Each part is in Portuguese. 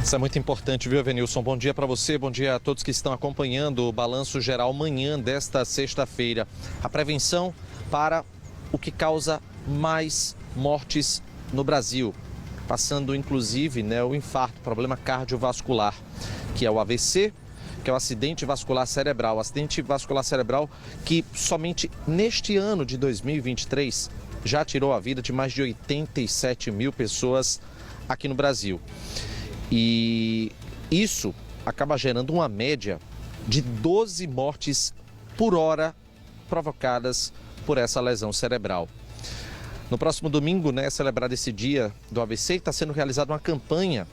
Isso é muito importante, viu, Evenilson? Bom dia para você, bom dia a todos que estão acompanhando o Balanço Geral Manhã desta sexta-feira. A prevenção para o que causa mais mortes no Brasil, passando inclusive o infarto, problema cardiovascular, que é o AVC, que é o acidente vascular cerebral. Acidente vascular cerebral que somente neste ano de 2023 já tirou a vida de mais de 87 mil pessoas aqui no Brasil. E isso acaba gerando uma média de 12 mortes por hora provocadas por essa lesão cerebral. No próximo domingo, é celebrado esse dia do AVC, está sendo realizada uma campanha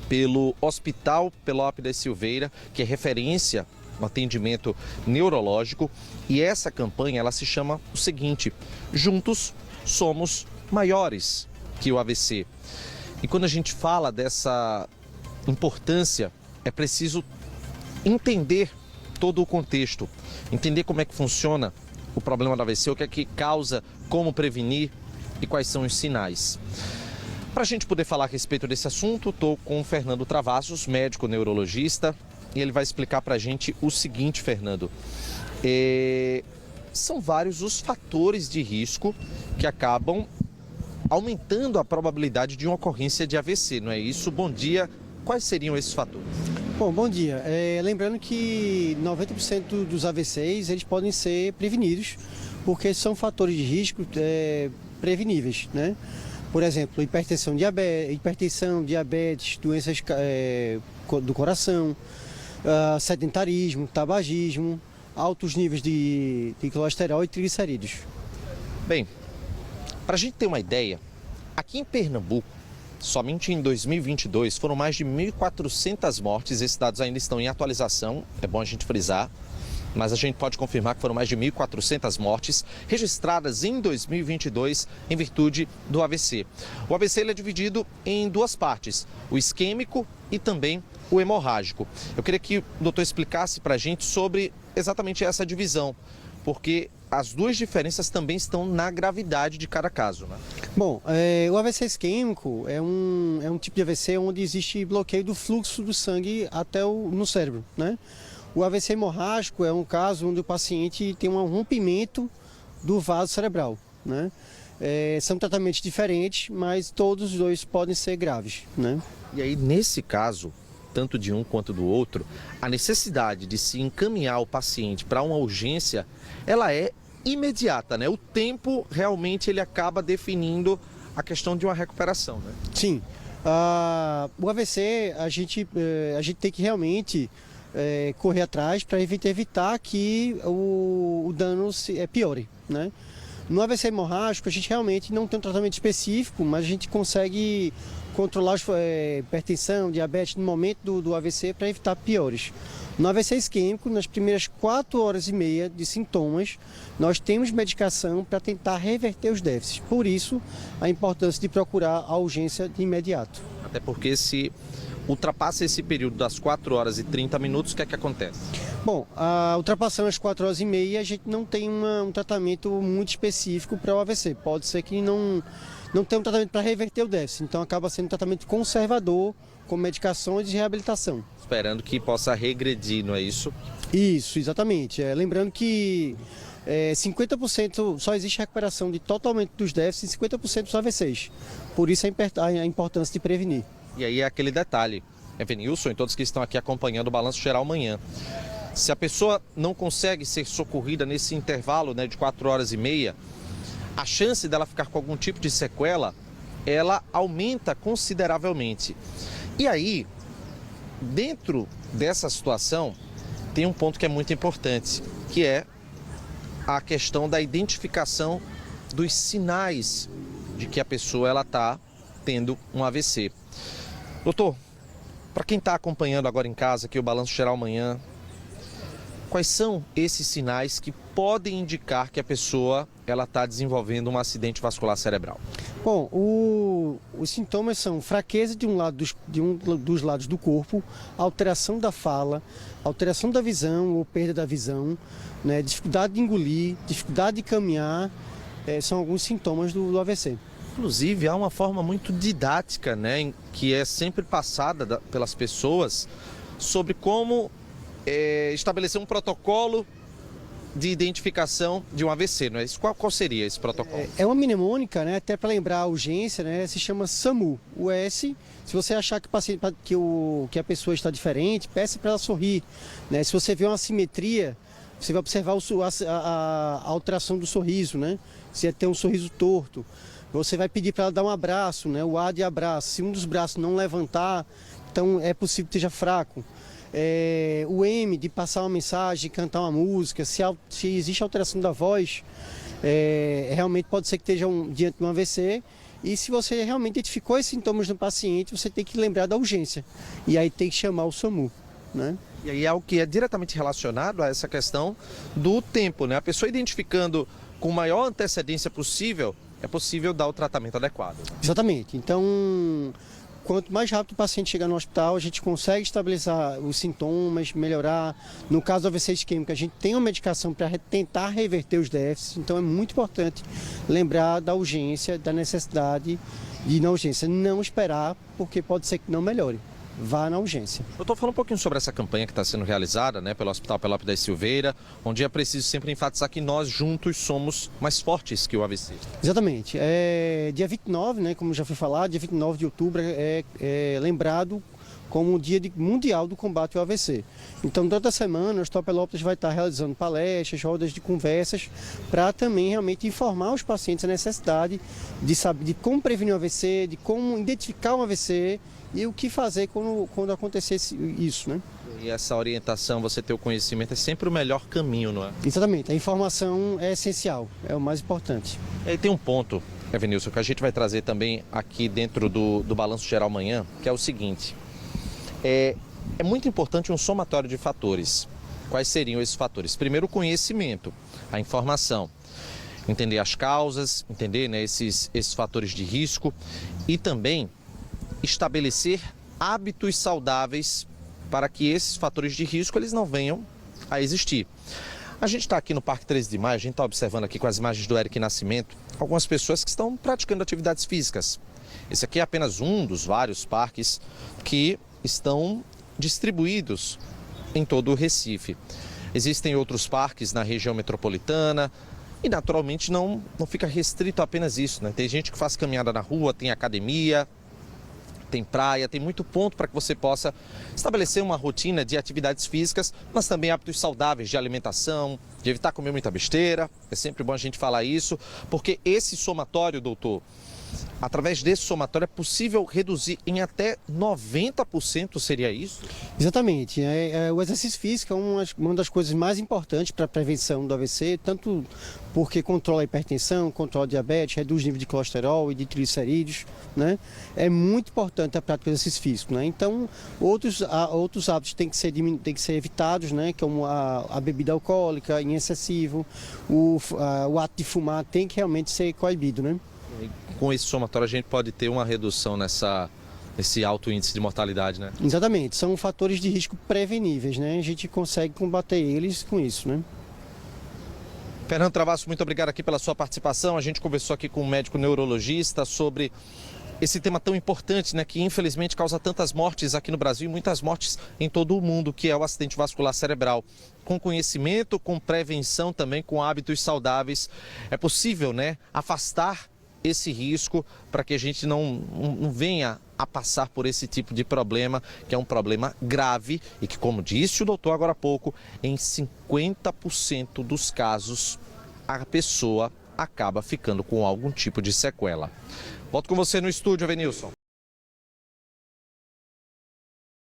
pelo Hospital Pelópidas Silveira, que é referência no atendimento neurológico. E essa campanha, ela se chama o seguinte: Juntos somos maiores que o AVC. E quando a gente fala dessa importância, é preciso entender todo o contexto, entender como é que funciona o problema do AVC, o que é que causa, como prevenir e quais são os sinais. Para a gente poder falar a respeito desse assunto, estou com o Fernando Travassos, médico neurologista, e ele vai explicar para a gente o seguinte, Fernando. São vários os fatores de risco que acabam aumentando a probabilidade de uma ocorrência de AVC, não é isso? Bom dia, quais seriam esses fatores? Bom dia. Lembrando que 90% dos AVCs eles podem ser prevenidos, porque são fatores de risco preveníveis, né? Por exemplo, hipertensão, diabetes, doenças do coração, sedentarismo, tabagismo, altos níveis de colesterol e triglicerídeos. Bem, para a gente ter uma ideia, aqui em Pernambuco, somente em 2022 foram mais de 1.400 mortes. Esses dados ainda estão em atualização, é bom a gente frisar, mas a gente pode confirmar que foram mais de 1.400 mortes registradas em 2022 em virtude do AVC. O AVC ele é dividido em duas partes, o isquêmico e também o hemorrágico. Eu queria que o doutor explicasse para a gente sobre exatamente essa divisão, porque as duas diferenças também estão na gravidade de cada caso, né? Bom, o AVC isquêmico é um tipo de AVC onde existe bloqueio do fluxo do sangue até no cérebro, né? O AVC hemorrágico é um caso onde o paciente tem um rompimento do vaso cerebral, né? São tratamentos diferentes, mas todos os dois podem ser graves, né? E aí, nesse caso, tanto de um quanto do outro, a necessidade de se encaminhar o paciente para uma urgência, ela é imediata, né? O tempo realmente ele acaba definindo a questão de uma recuperação, né? Sim. O AVC, a gente tem que realmente correr atrás para evitar que o dano piore, né? No AVC hemorrágico, a gente realmente não tem um tratamento específico, mas a gente consegue controlar hipertensão, diabetes no momento do AVC para evitar piores. No AVC isquêmico, nas primeiras 4 horas e meia de sintomas, nós temos medicação para tentar reverter os déficits. Por isso, a importância de procurar a urgência de imediato. Até porque se ultrapassa esse período das 4 horas e 30 minutos, o que é que acontece? Bom, ultrapassando as 4 horas e meia, a gente não tem um tratamento muito específico para o AVC. Pode ser que não tenha um tratamento para reverter o déficit. Então, acaba sendo um tratamento conservador, com medicações de reabilitação. Esperando que possa regredir, não é isso? Isso, exatamente. Lembrando que 50% só existe recuperação totalmente dos déficits em 50% dos AVCs. Por isso a importância de prevenir. E aí é aquele detalhe, Evenilson e todos que estão aqui acompanhando o Balanço Geral amanhã. Se a pessoa não consegue ser socorrida nesse intervalo de 4 horas e meia, a chance dela ficar com algum tipo de sequela, ela aumenta consideravelmente. E aí, dentro dessa situação, tem um ponto que é muito importante, que é a questão da identificação dos sinais de que a pessoa está tendo um AVC. Doutor, para quem está acompanhando agora em casa aqui o Balanço Geral amanhã, quais são esses sinais que podem indicar que a pessoa está desenvolvendo um acidente vascular cerebral? Bom, os sintomas são fraqueza de um dos lados do corpo, alteração da fala, alteração da visão ou perda da visão, dificuldade de engolir, dificuldade de caminhar, são alguns sintomas do AVC. Inclusive, há uma forma muito didática, né, que é sempre passada pelas pessoas sobre como estabelecer um protocolo de identificação de um AVC, não é? Qual seria esse protocolo? É uma mnemônica, né? Até para lembrar a urgência, né? Se chama SAMU. O S, se você achar que, que a pessoa está diferente, peça para ela sorrir, né? Se você vê uma assimetria, você vai observar a alteração do sorriso, né? Se tem um sorriso torto, você vai pedir para ela dar um abraço, né? O A de abraço. Se um dos braços não levantar, então é possível que esteja fraco. O M de passar uma mensagem, cantar uma música, se existe alteração da voz, realmente pode ser que esteja diante de um AVC. E se você realmente identificou esses sintomas no paciente, você tem que lembrar da urgência. E aí tem que chamar o SAMU, né? E aí é o que é diretamente relacionado a essa questão do tempo, né? A pessoa identificando com maior antecedência possível, é possível dar o tratamento adequado. Exatamente. Então, quanto mais rápido o paciente chegar no hospital, a gente consegue estabilizar os sintomas, melhorar. No caso do AVC isquêmico, a gente tem uma medicação para tentar reverter os déficits. Então é muito importante lembrar da urgência, da necessidade de ir na urgência. Não esperar, porque pode ser que não melhore. Vá na urgência. Eu estou falando um pouquinho sobre essa campanha que está sendo realizada, né, pelo Hospital Pelópidas Silveira, onde é preciso sempre enfatizar que nós juntos somos mais fortes que o AVC. Exatamente. Dia 29, né, como já foi falado, dia 29 de outubro é lembrado como o Dia Mundial do Combate ao AVC. Então, durante a semana, o Hospital Pelópidas vai estar realizando palestras, rodas de conversas, para também realmente informar os pacientes a necessidade de saber de como prevenir o AVC, de como identificar um AVC e o que fazer quando acontecer isso, né? E essa orientação, você ter o conhecimento, é sempre o melhor caminho, não é? Exatamente. A informação é essencial, é o mais importante. E tem um ponto, Evanilson, que a gente vai trazer também aqui dentro do Balanço Geral amanhã, que é o seguinte. É muito importante um somatório de fatores. Quais seriam esses fatores? Primeiro, o conhecimento, a informação. Entender as causas, entender, né, esses fatores de risco e também estabelecer hábitos saudáveis para que esses fatores de risco eles não venham a existir. A gente está aqui no Parque 13 de Maio, a gente está observando aqui com as imagens do Eric Nascimento algumas pessoas que estão praticando atividades físicas. Esse aqui é apenas um dos vários parques que estão distribuídos em todo o Recife. Existem outros parques na região metropolitana e naturalmente não fica restrito a apenas isso, né? Tem gente que faz caminhada na rua, tem academia, tem praia, tem muito ponto para que você possa estabelecer uma rotina de atividades físicas, mas também hábitos saudáveis de alimentação, de evitar comer muita besteira. É sempre bom a gente falar isso, porque esse somatório, doutor, através desse somatório é possível reduzir em até 90%, seria isso? Exatamente. O exercício físico é uma das coisas mais importantes para a prevenção do AVC, tanto porque controla a hipertensão, controla a diabetes, reduz o nível de colesterol e de triglicerídeos, né? É muito importante a prática do exercício físico, né? Então, outros hábitos têm que ser evitados, né? Como a bebida alcoólica em excessivo, o ato de fumar tem que realmente ser coibido, né? Com esse somatório a gente pode ter uma redução nesse alto índice de mortalidade, né? Exatamente, são fatores de risco preveníveis, né? A gente consegue combater eles com isso, né? Fernando Travasso, muito obrigado aqui pela sua participação. A gente conversou aqui com um médico neurologista sobre esse tema tão importante, né, que infelizmente causa tantas mortes aqui no Brasil e muitas mortes em todo o mundo, que é o acidente vascular cerebral. Com conhecimento, com prevenção também, com hábitos saudáveis, é possível, né, afastar esse risco para que a gente não venha a passar por esse tipo de problema, que é um problema grave e que, como disse o doutor agora há pouco, em 50% dos casos a pessoa acaba ficando com algum tipo de sequela. Volto com você no estúdio, Evanilson.